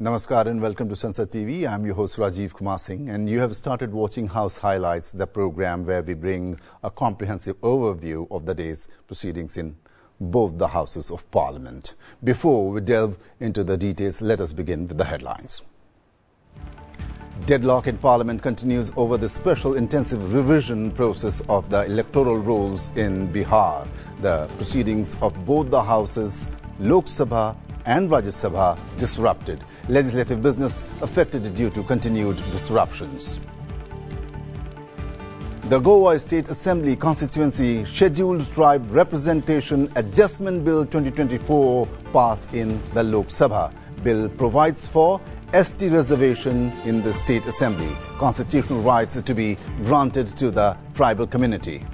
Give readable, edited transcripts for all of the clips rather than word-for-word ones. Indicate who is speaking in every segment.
Speaker 1: Namaskar and welcome to Sansad TV. I'm your host Rajiv Kumar Singh, and you have started watching House Highlights, the program where we bring a comprehensive overview of the day's proceedings in both the Houses of Parliament. Before we delve into the details, let us begin with the headlines. Deadlock in Parliament continues over the special intensive revision process of the electoral rolls in Bihar. The proceedings of both the houses, Lok Sabha and Rajya Sabha, disrupted. Legislative business affected due to continued disruptions. The Goa State Assembly Constituency Scheduled Tribe Representation Adjustment Bill 2024 passed in the Lok Sabha. Bill provides for ST reservation in the State Assembly. Constitutional rights to be granted to the tribal community.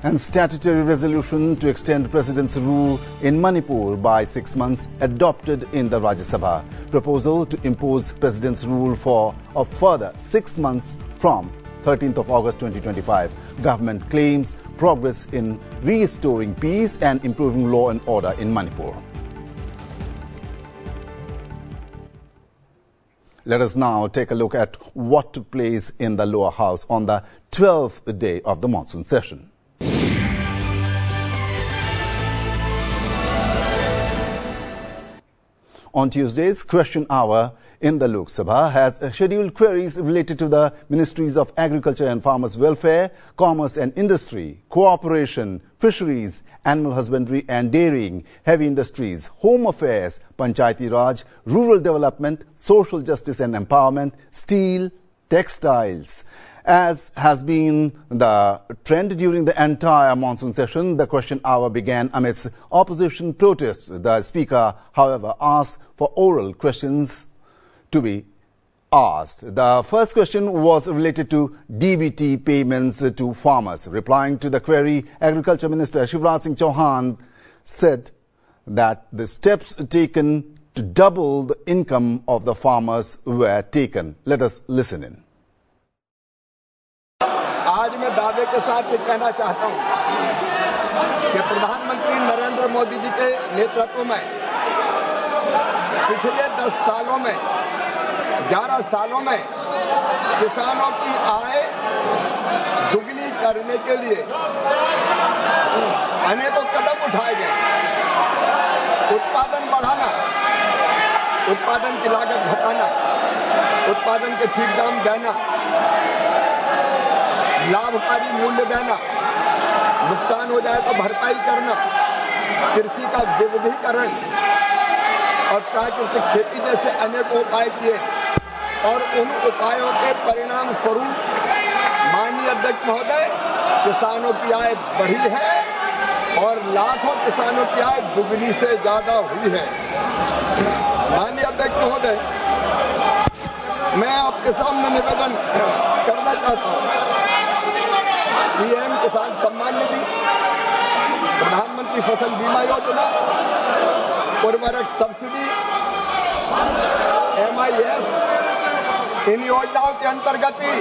Speaker 1: And statutory resolution to extend President's rule in Manipur by 6 months adopted in the Rajya Sabha. Proposal to impose President's rule for a further 6 months from 13th of August 2025. Government claims progress in restoring peace and improving law and order in Manipur. Let us now take a look at what took place in the lower house on the 12th day of the monsoon session. On Tuesday's question hour in the Lok Sabha has scheduled queries related to the Ministries of Agriculture and Farmers Welfare, Commerce and Industry, Cooperation, Fisheries, Animal Husbandry and Dairying, Heavy Industries, Home Affairs, Panchayati Raj, Rural Development, Social Justice and Empowerment, Steel, Textiles. As has been the trend during the entire monsoon session, the question hour began amidst opposition protests. The Speaker, however, asked for oral questions to be asked. The first question was related to DBT payments to farmers. Replying to the query, Agriculture Minister Shivraj Singh Chauhan said that the steps taken to double the income of the farmers were taken. Let us listen in.
Speaker 2: आज मैं दावे के साथ ये कहना चाहता हूं कि प्रधानमंत्री नरेंद्र मोदी जी के नेतृत्व में पिछले 10 सालों में 11 सालों में किसानों की आय दुगनी करने के लिए अनेकों कदम उठाए गए। उत्पादन बढ़ाना, उत्पादन की लागत घटाना, उत्पादन के ठीक दाम देना, लाभकारी मूल्य देना, नुकसान हो जाए तो भरपाई करना, कृषि का विविधीकरण और प्राकृतिक खेती जैसे अनेक उपाय किए और उन उपायों के परिणाम स्वरूप माननीय अध्यक्ष महोदय किसानों की आय बढ़ी है और लाखों किसानों की आय दुगनी से ज्यादा हुई है। माननीय अध्यक्ष महोदय, मैं आपके सामने निवेदन करना चाहता हूँ। पीएम किसान सम्मान निधि, प्रधानमंत्री फसल बीमा योजना, उर्वरक सब्सिडी, MIS, इन योजनाओं के अंतर्गत ही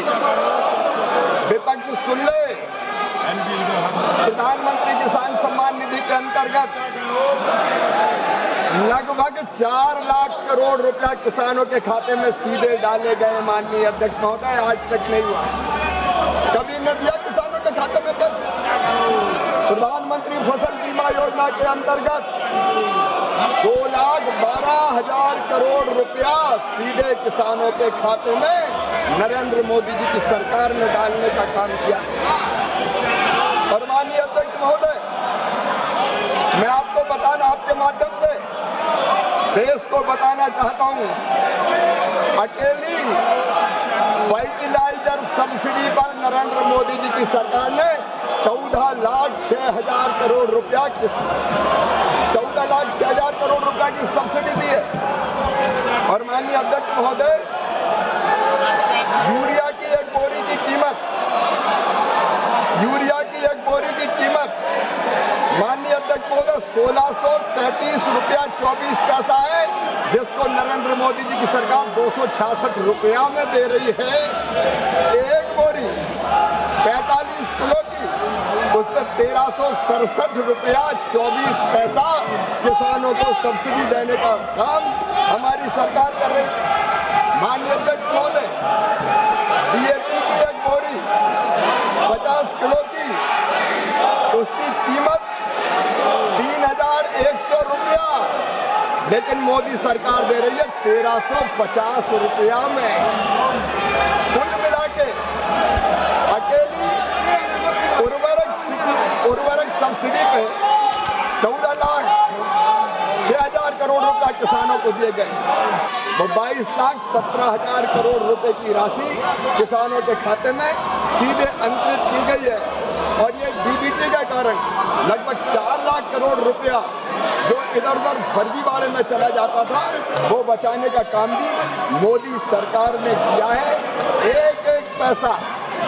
Speaker 2: विपक्ष सुन ले, प्रधानमंत्री किसान सम्मान निधि के अंतर्गत लगभग 4 लाख करोड़ रुपया किसानों के खाते में सीधे डाले गए। माननीय अध्यक्ष महोदय, आज तक नहीं हुआ, कभी न दिया किसानों के खाते में पैसे। प्रधानमंत्री फसल बीमा योजना के अंतर्गत 2,12,000 करोड़ रुपया सीधे किसानों के खाते में नरेंद्र मोदी जी की सरकार ने डालने का काम किया है। और माननीय अध्यक्ष महोदय, मैं आपको बताना, आपके माध्यम से देश को बताना चाहता हूं, अकेली फर्टिलाइजर सब्सिडी पर नरेंद्र मोदी जी की सरकार ने 14,06,000 करोड़ रुपया 14,06,000 करोड़ रुपया की सब्सिडी दी है। और माननीय अध्यक्ष महोदय, यूरिया की एक बोरी की कीमत माननीय अध्यक्ष महोदय 1,633 रुपया 24 पैसा है, जिसको नरेंद्र मोदी जी की सरकार 266 रुपया में दे रही है। एक बोरी 45 किलो की, उस पर 1367 रुपया 24 पैसा किसानों को सब्सिडी देने का काम हमारी सरकार कर रही है। माननीय अध्यक्ष महोदय, डीएपी की एक बोरी 50 किलो की, उसकी कीमत 3100 रुपया, लेकिन मोदी सरकार दे रही है 1350 रुपया में। कुल मिला के अकेली उर्वरक सब्सिडी पे 14,06,000 करोड़ रुपया किसानों को दिए गए। वो 22,17,000 करोड़ रुपए की राशि किसानों के खाते में सीधे अंतरित की गई है। और ये डीबीटी के कारण लगभग 4 लाख करोड़ रुपया जो इधर उधर फर्जीवाड़े में चला जाता था, वो बचाने का काम भी मोदी सरकार ने किया है। एक एक पैसा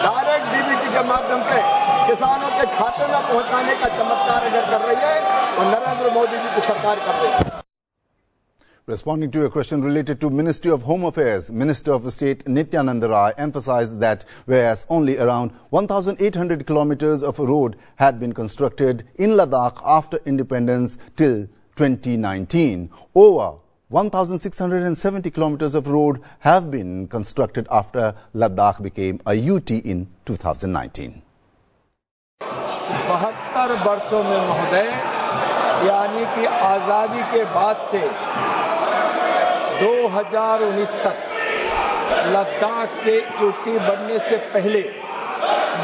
Speaker 2: डायरेक्ट डीबीटी के माध्यम से किसानों के खाते में पहुंचाने का चमत्कार अगर कर रही है तो नरेंद्र मोदी जी की सरकार कर रही है।
Speaker 1: Responding to a question related to Ministry of Home Affairs, Minister of State Nityanand Rai emphasized that whereas only around 1,800 kilometers of road had been constructed in Ladakh after independence till 2019, over 1,670 kilometers of road have been constructed after Ladakh became a UT in 2019.
Speaker 3: 72 वर्षों में महोदय, यानी कि आज़ादी के बाद से 2019 तक लद्दाख के यूटी बनने से पहले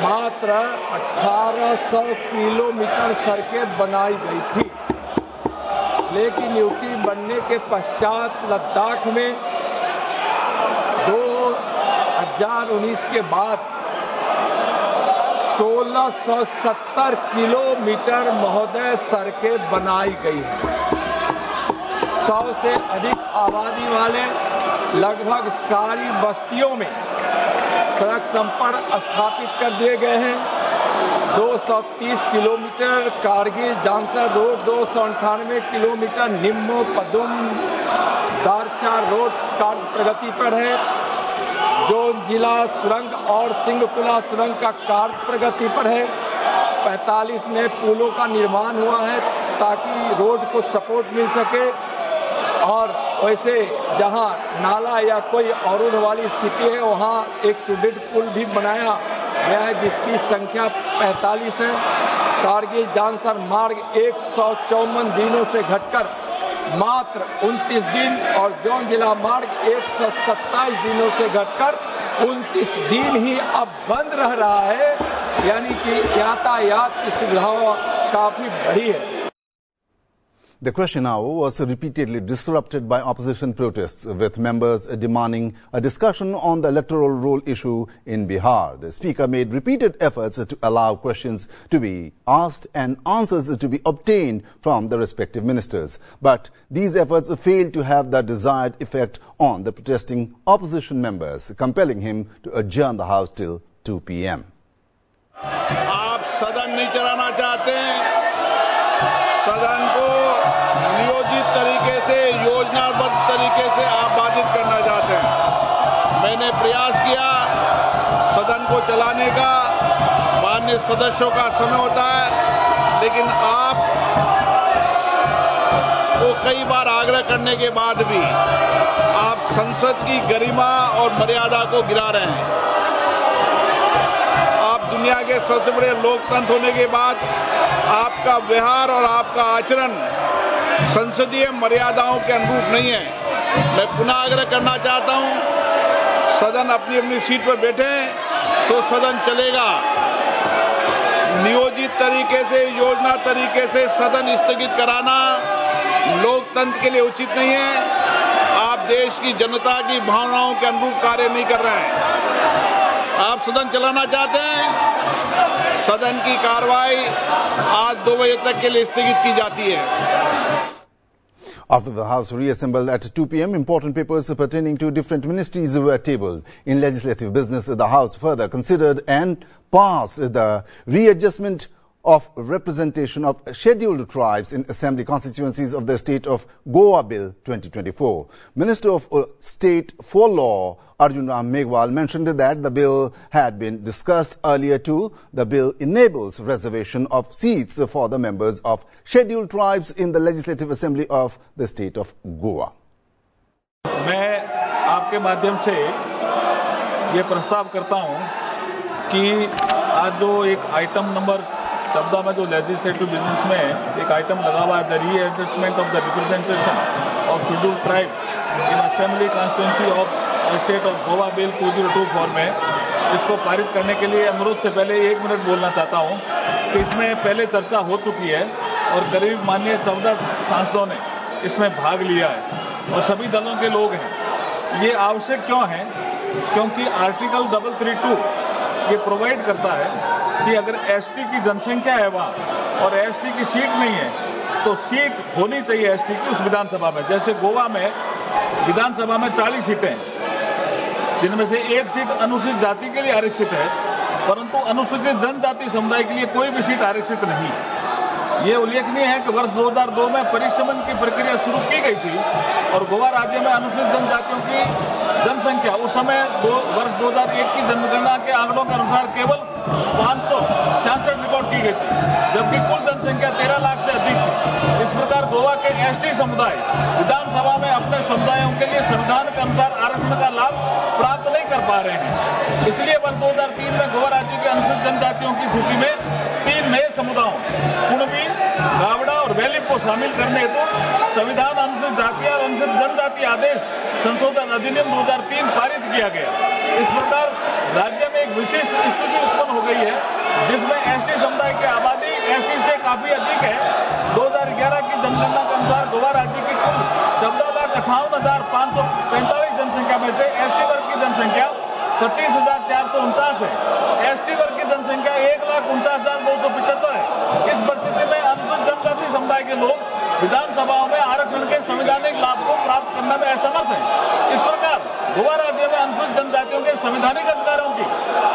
Speaker 3: मात्र 1800 किलोमीटर सड़कें बनाई गई थी, लेकिन यूटी बनने के पश्चात लद्दाख में 2019 के बाद 1670 किलोमीटर महोदय सड़कें बनाई गई हैं। 100 से अधिक आबादी वाले लगभग सारी बस्तियों में सड़क संपर्क स्थापित कर दिए गए हैं। 230 kilometre Kargil Zanskar road, 298 kilometre Nimmu Padum Darcha road कार्य प्रगति पर है। जो जिला सुरंग और सिंहकुला सुरंग का कार्य प्रगति पर है। 45 में पुलों का निर्माण हुआ है ताकि रोड को सपोर्ट मिल सके। और वैसे जहां नाला या कोई अवरोध वाली स्थिति है वहां एक सुदृढ़ पुल भी बनाया गया है जिसकी संख्या 45 है। कारगिल जांसर मार्ग 154 दिनों से घटकर मात्र 29 दिन और जौन जिला मार्ग 127 दिनों से घटकर 29 दिन ही अब बंद रह रहा है, यानी कि यातायात की सुविधाओं काफी बढ़ी है।
Speaker 1: The question hour was repeatedly disrupted by opposition protests, with members demanding a discussion on the electoral roll issue in Bihar. The speaker made repeated efforts to allow questions to be asked and answers to be obtained from the respective ministers. But these efforts failed to have the desired effect on the protesting opposition members, compelling him to adjourn the House till 2 p.m.
Speaker 4: आप सदन नहीं चलाना चाहते, सदन को नियोजित तरीके से, योजनाबद्ध तरीके से आप बाधित करना चाहते हैं। मैंने प्रयास किया सदन को चलाने का, माननीय सदस्यों का समय होता है, लेकिन आप को कई बार आग्रह करने के बाद भी आप संसद की गरिमा और मर्यादा को गिरा रहे हैं। आप दुनिया के सबसे बड़े लोकतंत्र होने के बाद आपका व्यवहार और आपका आचरण संसदीय मर्यादाओं के अनुरूप नहीं है। मैं पुनः आग्रह करना चाहता हूं, सदन अपनी अपनी सीट पर बैठे तो सदन चलेगा। नियोजित तरीके से, योजना तरीके से सदन स्थगित कराना लोकतंत्र के लिए उचित नहीं है। आप देश की जनता की भावनाओं के अनुरूप कार्य नहीं कर रहे हैं। आप सदन चलाना चाहते हैं, सदन की कार्रवाई आज 2 बजे तक के लिए स्थगित की जाती है।
Speaker 1: After the House reassembled at 2 p.m., important papers pertaining to different ministries were tabled. In legislative business, the House further considered and passed the readjustment of representation of scheduled tribes in assembly constituencies of the state of Goa Bill 2024. Minister of State for Law Arjun Ram Meghwal mentioned that the bill had been discussed earlier too. The bill enables reservation of seats for the members of scheduled tribes in the Legislative Assembly of the state of Goa.
Speaker 5: मैं आपके माध्यम से ये प्रस्ताव करता हूं कि आज जो एक आइटम नंबर 14 में जो लेजिस्लेटिव बिजनेस में एक आइटम लगा हुआ है, the readjustment of the representation of scheduled tribe in assembly constituency of state of Goa bill 2024 में, इसको पारित करने के लिए अनुरोध से पहले 1 मिनट बोलना चाहता हूं कि इसमें पहले चर्चा हो चुकी है और करीब माननीय 14 सांसदों ने इसमें भाग लिया है और सभी दलों के लोग हैं। ये आवश्यक क्यों है? क्योंकि आर्टिकल 332 ये प्रोवाइड करता है कि अगर एसटी की जनसंख्या है वहाँ और एसटी की सीट नहीं है तो सीट होनी चाहिए एसटी की उस विधानसभा में। जैसे गोवा में विधानसभा में 40 सीटें हैं, जिनमें से 1 सीट अनुसूचित जाति के लिए आरक्षित है, परंतु अनुसूचित जनजाति समुदाय के लिए कोई भी सीट आरक्षित नहीं है। ये उल्लेखनीय है कि वर्ष 2002 में परिशमन की प्रक्रिया शुरू की गई थी और गोवा राज्य में अनुसूचित जनजातियों की जनसंख्या उस समय वर्ष 2001 की जनगणना के आंकड़ों के अनुसार केवल 566 रिकॉर्ड की गई थी, जबकि कुल जनसंख्या 13 लाख से अधिक थी। इस प्रकार गोवा के एसटी समुदाय विधानसभा में अपने समुदायों के लिए संविधान के अनुसार आरक्षण का लाभ प्राप्त नहीं कर पा रहे हैं। इसलिए वर्ष 2003 में गोवा राज्य के अनुसूचित जनजातियों की सूची में 3 नए समुदायों कुणबी, गावड़ा और वैली को शामिल करने हेतु संविधान अनुसूचित जाति और अनुसूचित जनजाति आदेश संशोधन अधिनियम 2003 पारित किया गया। इस प्रकार राज्य में एक विशेष स्थिति उत्पन्न हो गई है जिसमें एसटी समुदाय की आबादी एसटी से काफी अधिक है। 2011 की जनगणना के अनुसार गोवा राज्य की कुल 14,58,545 जनसंख्या में से एसटी वर्ग की जनसंख्या 25,449 है। एसटी वर्ग की जनसंख्या 1,49,275 है। इस परिस्थिति में अनुसूचित जनजाति समुदाय के लोग विधानसभाओं में आरक्षण के संवैधानिक लाभ को प्राप्त करने में असमर्थ हैं। इस प्रकार गोवा राज्य में अनुसूचित जनजातियों के संवैधानिक अधिकारों की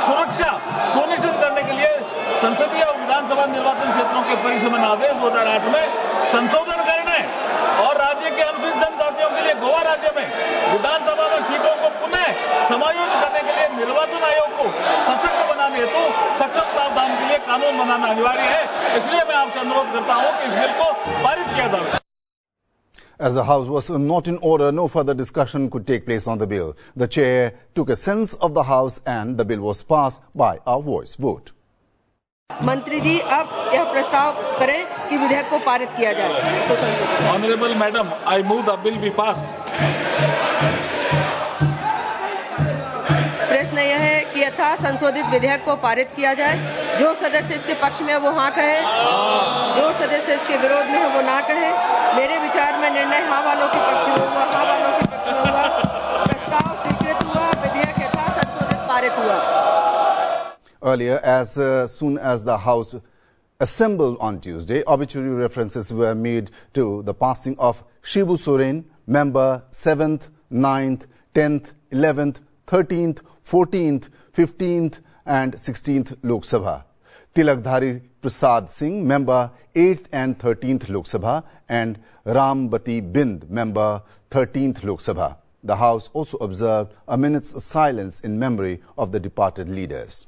Speaker 5: सुरक्षा सुनिश्चित करने के लिए संसदीय और विधानसभा निर्वाचन क्षेत्रों के परिशमन आदेश 2008 में संशोधन करने और राज्य के अनुसूचित जनजातियों के लिए गोवा राज्य में विधानसभा में सीटों को पुनः समायोजित करने के लिए निर्वाचन आयोग को सशक्त बनाने हेतु सक्षम प्रावधान के लिए कानून बनाना अनिवार्य है। इसलिए मैं आपसे अनुरोध करता हूं कि इस बिल को पारित किया जाए।
Speaker 1: As the House was not in order, no further discussion could take place on the bill. The chair took a sense of the House and the bill was passed by a voice vote.
Speaker 6: मंत्री जी अब यह प्रस्ताव करें कि विधेयक को पारित किया जाए। तो
Speaker 5: honourable madam, I move the bill be passed.
Speaker 6: प्रश्न यह है कि यथा संशोधित विधेयक को पारित किया जाए। जो सदस्य इसके पक्ष में है वो हाँ कहे, जो सदस्य इसके विरोध में है वो ना कहे। मेरे विचार में निर्णय हाँ वालों के पक्ष में हुआ, हाँ वालों के पक्ष में हुआ। प्रस्ताव स्वीकृत हुआ, विधेयक यथा संशोधित पारित हुआ।
Speaker 1: Earlier, as soon as the House assembled on Tuesday, obituary references were made to the passing of Shibu Soren, member 7th, 9th, 10th, 11th, 13th, 14th, 15th and 16th Lok Sabha. Tilakdhari Prasad Singh, member 8th and 13th Lok Sabha, and Rambati Bind, member 13th Lok Sabha. The House also observed a minute's silence in memory of the departed leaders.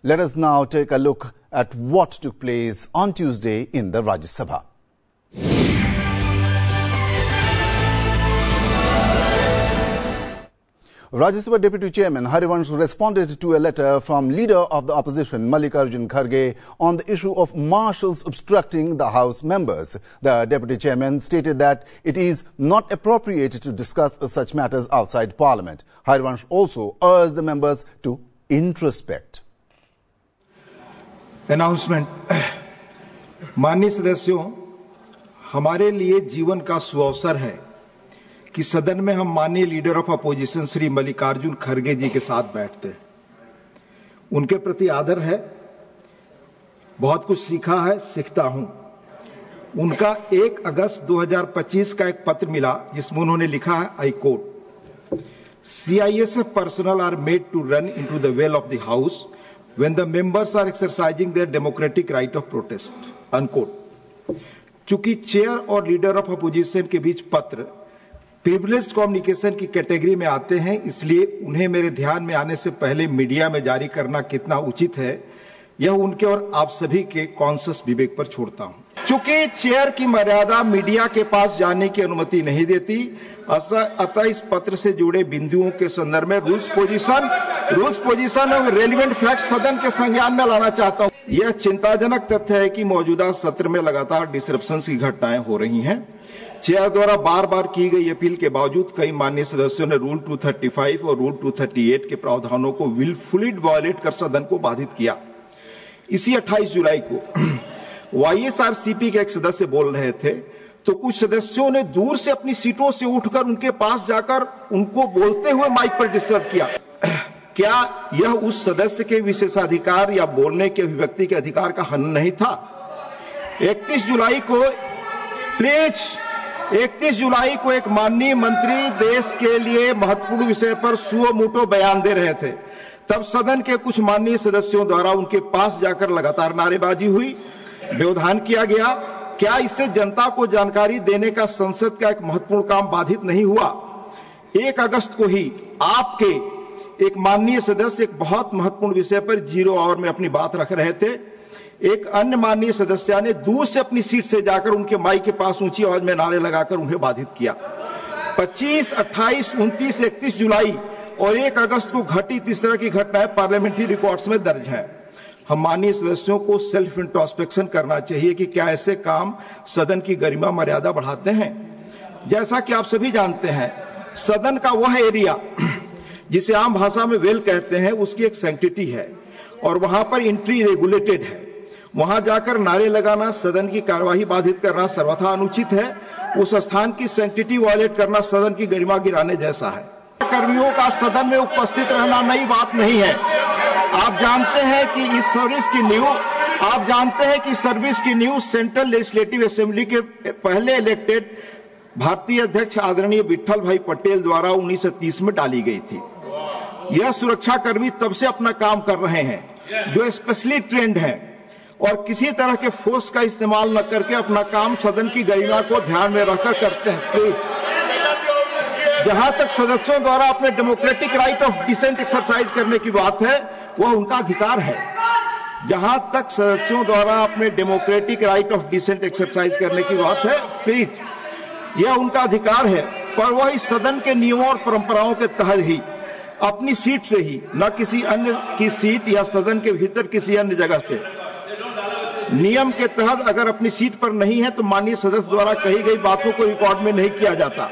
Speaker 1: Let us now take a look at what took place on Tuesday in the Rajya Sabha. Rajya Sabha Deputy Chairman Harivansh responded to a letter from Leader of the Opposition Mallikarjun Kharge on the issue of marshals obstructing the House members. The Deputy Chairman stated that it is not appropriate to discuss such matters outside Parliament. Harivansh also urged the members to introspect.
Speaker 7: Announcement. माननीय सदस्यों, हमारे लिए जीवन का सुअवसर है कि सदन में हम माननीय leader of opposition Shri Mallikarjun खड़गे जी के साथ बैठते हैं। उनके प्रति आदर है, बहुत कुछ सीखा है, सीखता हूं। उनका 1 अगस्त 2025 का एक पत्र मिला जिसमें उन्होंने लिखा है, I quote, CISF personnel are made to run into the well of the house when the members are exercising their democratic right of protest, unquote. चूंकि चेयर और लीडर ऑफ अपोजिशन के बीच पत्र प्रिविलेज्ड कम्युनिकेशन की category में आते हैं, इसलिए उन्हें मेरे ध्यान में आने से पहले मीडिया में जारी करना कितना उचित है, यह उनके और आप सभी के कॉन्शियस विवेक पर छोड़ता हूं। चूंकि चेयर की मर्यादा मीडिया के पास जाने की अनुमति नहीं देती, अतः इस पत्र से जुड़े बिंदुओं के संदर्भ में रूल्स पोजीशन और रेलिवेंट फैक्ट सदन के संज्ञान में लाना चाहता हूं। यह चिंताजनक तथ्य है कि मौजूदा सत्र में लगातार डिसरप्शंस की घटनाएं हो रही हैं। चेयर द्वारा बार बार की गई अपील के बावजूद कई माननीय सदस्यों ने रूल 235 और रूल 238 के प्रावधानों को विलफुली वायलेट कर सदन को बाधित किया। इसी 28 जुलाई को YSRCP के एक सदस्य बोल रहे थे तो कुछ सदस्यों ने दूर से अपनी सीटों से उठकर उनके पास जाकर उनको बोलते हुए माइक पर डिस्टर्ब किया। क्या यह उस सदस्य के विशेषाधिकार या बोलने के अभिव्यक्ति के अधिकार का हनन नहीं था? 31 जुलाई को एक माननीय मंत्री देश के लिए महत्वपूर्ण विषय पर सुओ मोटो बयान दे रहे थे। तब सदन के कुछ माननीय सदस्यों द्वारा उनके पास जाकर लगातार नारेबाजी हुई, व्यवधान किया गया। क्या इससे जनता को जानकारी देने का संसद का एक महत्वपूर्ण काम बाधित नहीं हुआ? 1 अगस्त को ही आपके एक माननीय सदस्य एक बहुत महत्वपूर्ण विषय पर 0 आवर में अपनी बात रख रहे थे। एक अन्य माननीय सदस्य ने दूर से अपनी सीट से जाकर उनके माइक के पास ऊंची आवाज में नारे लगाकर उन्हें बाधित किया। 25, 28, 29, 31 जुलाई और 1 अगस्त को घटित इस तरह की घटनाएं पार्लियामेंट्री रिकॉर्ड्स में दर्ज हैं। हम माननीय सदस्यों को सेल्फ इंट्रोस्पेक्शन करना चाहिए कि क्या ऐसे काम सदन की गरिमा मर्यादा बढ़ाते हैं। जैसा कि आप सभी जानते हैं, सदन का वह एरिया जिसे आम भाषा में वेल कहते हैं, उसकी एक सैंक्टिटी है और वहां पर एंट्री रेगुलेटेड है। वहां जाकर नारे लगाना, सदन की कार्यवाही बाधित करना सर्वथा अनुचित है। उस स्थान की सैंक्टिटी वायलेट करना सदन की गरिमा गिराने जैसा है। कर्मियों का सदन में उपस्थित रहना नई बात नहीं है। आप जानते हैं कि सर्विस की न्यू सेंट्रल लेजिस्लेटिव असेंबली के पहले इलेक्टेड भारतीय अध्यक्ष आदरणीय विट्ठल भाई पटेल द्वारा 1930 में डाली गई थी। यह सुरक्षा कर्मी तब से अपना काम कर रहे हैं जो स्पेशली ट्रेंड हैं और किसी तरह के फोर्स का इस्तेमाल न करके अपना काम सदन की गरिमा को ध्यान में रखकर करते हैं। प्लीज, जहां तक सदस्यों द्वारा अपने democratic right of dissent exercise करने की बात है, वह उनका अधिकार है। जहां तक सदस्यों द्वारा अपने democratic right of dissent exercise करने की बात है, प्लीज, यह उनका अधिकार है, पर वह इस सदन के नियमों और परंपराओं के तहत ही अपनी सीट से ही, न किसी अन्य की सीट या सदन के भीतर किसी अन्य जगह से। नियम के तहत अगर अपनी सीट पर नहीं है तो माननीय सदस्य द्वारा कही गई बातों को रिकॉर्ड में नहीं किया जाता।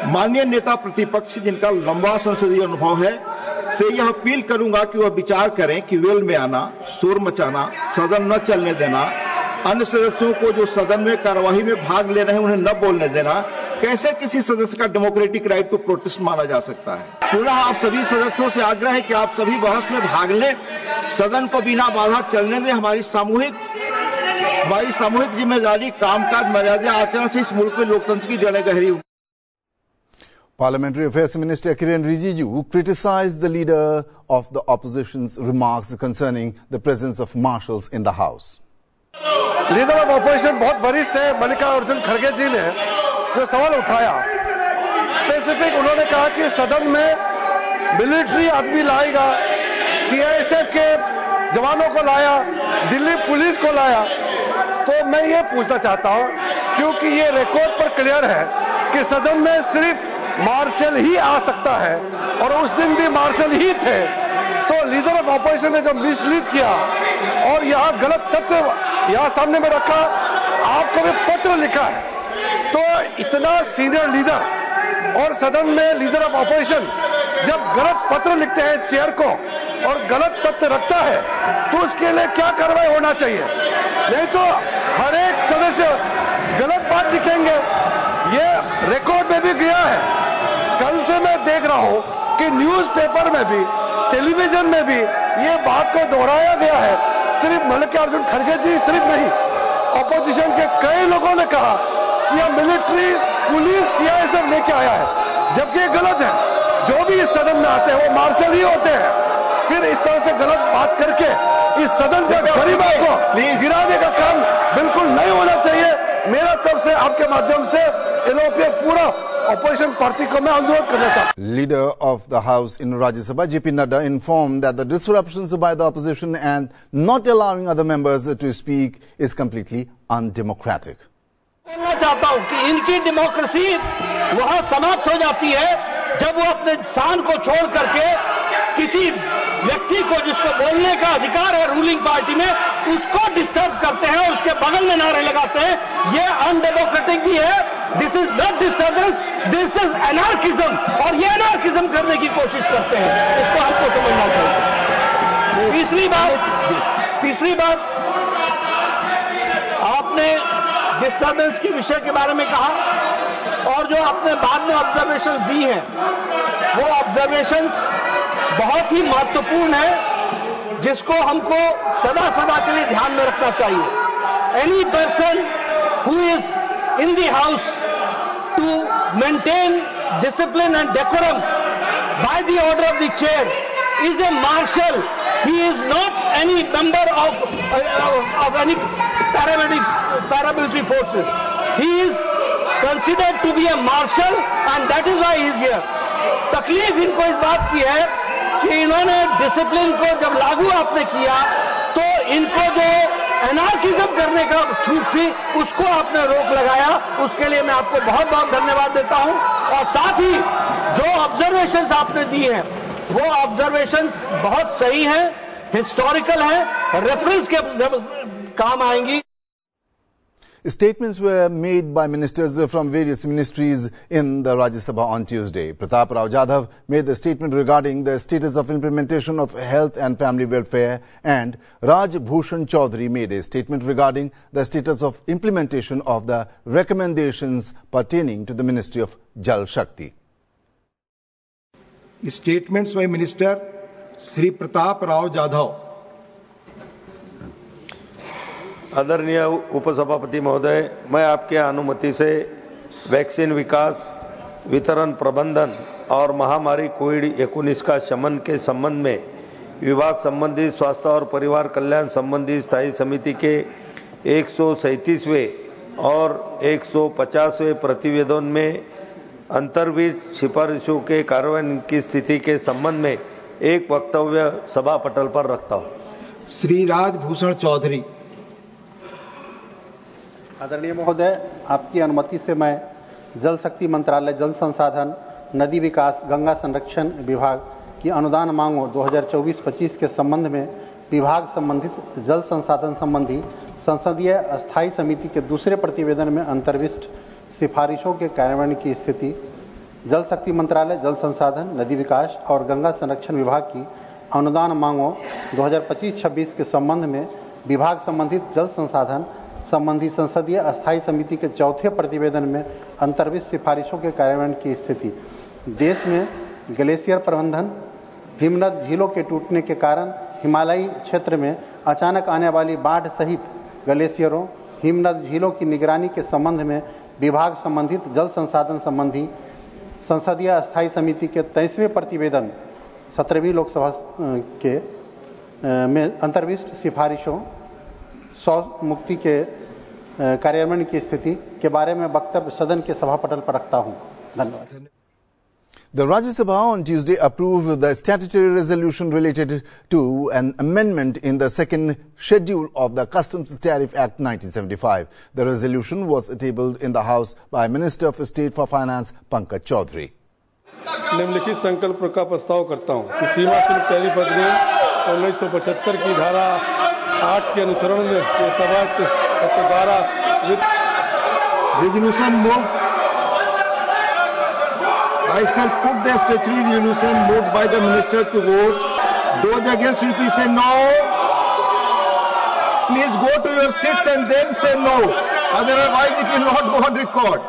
Speaker 7: माननीय नेता प्रतिपक्ष जिनका लंबा संसदीय अनुभव है से यह अपील करूंगा कि वह विचार करें कि वेल में आना, शोर मचाना, सदन न चलने देना, अन्य सदस्यों को जो सदन में कार्यवाही में भाग ले रहे हैं उन्हें न बोलने देना, कैसे किसी सदस्य का डेमोक्रेटिक राइट टू प्रोटेस्ट माना जा सकता है। पुनः आप सभी सदस्यों से आग्रह है कि आप सभी बहस में भाग लें, सदन को बिना बाधा चलने दें। हमारी सामूहिक जिम्मेदारी कामकाज मर्यादा आचरण से इस मुल्क में लोकतंत्र की जड़ें गहरी होंगी।
Speaker 1: Parliamentary Affairs Minister Kiren Rijiju criticized the leader of the opposition's remarks concerning the presence of marshals in the House.
Speaker 8: Leader of opposition बहुत वरिष्ठ है मल्लिकार्जुन खड़गे जी ने जो सवाल उठाया, स्पेसिफिक उन्होंने कहा कि सदन में मिलिट्री आदमी लाएगा, CISF के जवानों को लाया, दिल्ली पुलिस को लाया। तो मैं ये पूछना चाहता हूँ, क्योंकि ये रिकॉर्ड पर क्लियर है कि सदन में सिर्फ मार्शल ही आ सकता है और उस दिन भी मार्शल ही थे। तो लीडर ऑफ ऑपोजिशन ने जो मिसलीड किया और यहाँ गलत तथ्य यहाँ सामने में रखा, आपको भी पत्र लिखा है, तो इतना सीनियर लीडर और सदन में लीडर ऑफ ऑपोजिशन जब गलत पत्र लिखते हैं चेयर को और गलत तथ्य रखता है तो उसके लिए क्या कार्रवाई होना चाहिए। नहीं तो हर एक सदस्य गलत बात लिखेंगे। ये रिकॉर्ड में भी गया है। कल से मैं देख रहा हूं कि न्यूज़पेपर में भी, टेलीविजन में भी ये बात को दोहराया गया है। सिर्फ मल्लिकार्जुन खड़गे जी सिर्फ नहीं, ऑपोजिशन के कई लोगों ने कहा कि यह मिलिट्री पुलिस CISF लेके आया है, जबकि ये गलत है। जो भी इस सदन में आते हैं वो मार्शल ही होते हैं। फिर इस तरह से गलत बात करके इस सदन के गरीबों को गिराने का काम बिल्कुल नहीं होना चाहिए। मेरा तरफ से आपके माध्यम से यूरोपीय पूरा opposition party को मैं अनुरोध करना चाहता हूं।
Speaker 1: Leader of the House in Rajya Sabha, JP Nadda, informed that the disruptions by the opposition and not allowing other members to speak is completely undemocratic.
Speaker 9: बोलना चाहता हूं कि इनकी डेमोक्रेसी वहां समाप्त हो जाती है जब वो अपने स्थान को छोड़ करके किसी व्यक्ति को जिसको बोलने का अधिकार है रूलिंग पार्टी में उसको डिस्टर्ब करते हैं और उसके बगल में नारे लगाते हैं। ये अनडेमोक्रेटिक भी है। This is not disturbance, this is anarchism, और ये एनार्किज्म करने की कोशिश करते हैं। इसको हमको समझना चाहिए। तीसरी बात आपने डिस्टर्बेंस के विषय के बारे में कहा और जो आपने बाद में ऑब्जर्वेशंस दी हैं वो ऑब्जर्वेशंस बहुत ही महत्वपूर्ण है जिसको हमको सदा सदा के लिए ध्यान में रखना चाहिए। Any person who is in the house to maintain discipline and decorum by the order of the chair is a marshal. He is not any member of any paramilitary forces. He is considered to be a marshal and that is why he is here. तकलीफ इनको इस बात की है कि इन्होंने discipline को जब लागू आपने किया तो इनको जो एनार्किज्म करने का छूट थी उसको आपने रोक लगाया। उसके लिए मैं आपको बहुत बहुत धन्यवाद देता हूं और साथ ही जो ऑब्जर्वेशंस आपने दी हैं वो ऑब्जर्वेशंस बहुत सही हैं, हिस्टोरिकल हैं, रेफरेंस के काम आएंगी।
Speaker 1: Statements were made by ministers from various ministries in the Rajya Sabha on Tuesday. Pratap Rao Jadhav made the statement regarding the status of implementation of health and family welfare, and Raj Bhushan Chaudhary made a statement regarding the status of implementation of the recommendations pertaining to the Ministry of Jal Shakti.
Speaker 7: Statements by Minister Shri Pratap Rao Jadhav.
Speaker 10: आदरणीय उपसभापति महोदय, मैं आपके अनुमति से vaccine विकास, वितरण प्रबंधन और महामारी कोविड-19 का शमन के संबंध में विभाग संबंधी स्वास्थ्य और परिवार कल्याण संबंधी स्थायी समिति के 137वें और 150वें प्रतिवेदन में अंतर्विष्ट सिफारिशों के कार्यान्वयन की स्थिति के संबंध में एक वक्तव्य सभा पटल पर रखता हूँ।
Speaker 7: श्री राजभूषण चौधरी।
Speaker 11: आदरणीय महोदय, आपकी अनुमति से मैं जल शक्ति मंत्रालय, जल संसाधन, नदी विकास, गंगा संरक्षण विभाग की अनुदान मांगों 2024-25 के संबंध में विभाग संबंधित जल संसाधन संबंधी संसदीय अस्थायी समिति के दूसरे प्रतिवेदन में अंतर्विष्ट सिफारिशों के कार्यान्वयन की स्थिति, जल शक्ति मंत्रालय, जल संसाधन, नदी विकास और गंगा संरक्षण विभाग की अनुदान मांगों 2025-26 के संबंध में विभाग संबंधित जल संसाधन संबंधी संसदीय अस्थायी समिति के चौथे प्रतिवेदन में अंतर्विष्ट सिफारिशों के कार्यान्वयन की स्थिति, देश में ग्लेशियर प्रबंधन, हिमनद झीलों के टूटने के कारण हिमालयी क्षेत्र में अचानक आने वाली बाढ़ सहित ग्लेशियरों, हिमनद झीलों की निगरानी के संबंध में विभाग संबंधित जल संसाधन संबंधी संसदीय अस्थायी समिति के 23वें प्रतिवेदन 17वीं लोकसभा के में अंतर्विष्ट सिफारिशों मुक्ति के कार्यान्वयन की स्थिति के बारे में वक्तव्य सदन के सभापटल पर रखता हूं। धन्यवाद।
Speaker 1: The Rajya Sabha on Tuesday approved the statutory resolution related to an amendment in the second schedule of the Customs Tariff Act 1975. The resolution was tabled in the House by Minister of State for Finance Pankaj Chaudhary.
Speaker 12: निम्नलिखित संकल्प का प्रस्ताव करता हूं कि सीमा शुल्क tariff अधिनियम 1975 की धारा 8 के अनुसरण में सभा के द्वारा
Speaker 7: resolution moved. I shall put the statutory resolution moved by the minister to vote. Those against will please say no. Please go to your seats and then say no. Otherwise it will not go on record.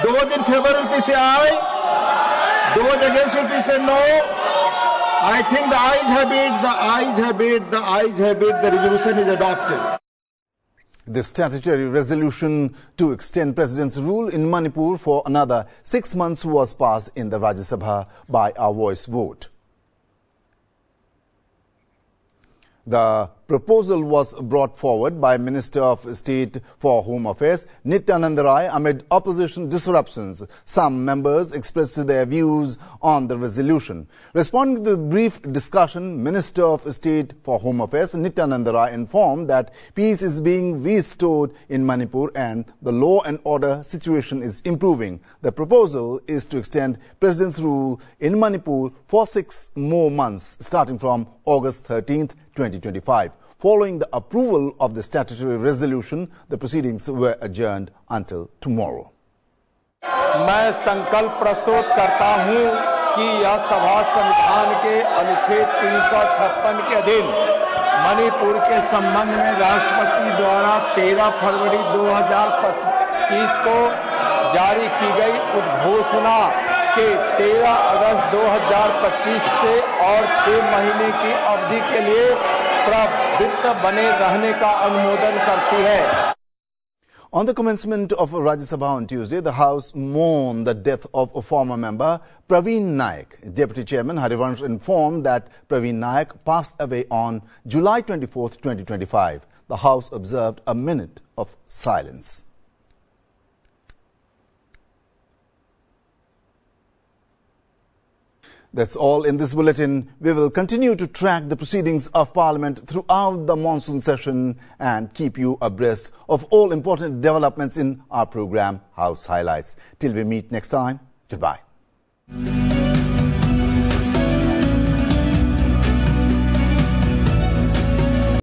Speaker 7: Those in favor will please say aye. Those against will please say no. I think the ayes have it, the ayes have it, the ayes have it, the resolution is adopted.
Speaker 1: The statutory resolution to extend President's rule in Manipur for another 6 months was passed in the Rajya Sabha by a voice vote. The proposal was brought forward by Minister of State for Home Affairs Nityanand Rai amid opposition disruptions. Some members expressed their views on the resolution. Responding to the brief discussion, Minister of State for Home Affairs Nityanand Rai informed that peace is being restored in Manipur and the law and order situation is improving. The proposal is to extend President's rule in Manipur for 6 more months, starting from August 13th, 2025. Following the approval of the statutory resolution, the proceedings were adjourned until tomorrow.
Speaker 3: मैं संकल्प प्रस्तुत करता हूं कि यह सभा संविधान के अनुच्छेद 356 के अधीन मणिपुर के संबंध में राष्ट्रपति द्वारा 13 फरवरी 2025 को जारी की गई उद्घोषणा के 13 अगस्त 2025 से और 6 महीने की अवधि के लिए प्रवृत्त बने रहने का अनुमोदन करती है.
Speaker 1: On the commencement of Rajya Sabha on Tuesday, the House mourned the death of a former member, Praveen Naik. Deputy Chairman Harivansh informed that Praveen Naik passed away on July 24, 2025. The House observed a minute of silence. That's all in this bulletin. We will continue to track the proceedings of Parliament throughout the monsoon session and keep you abreast of all important developments in our program, House Highlights. Till we meet next time, goodbye.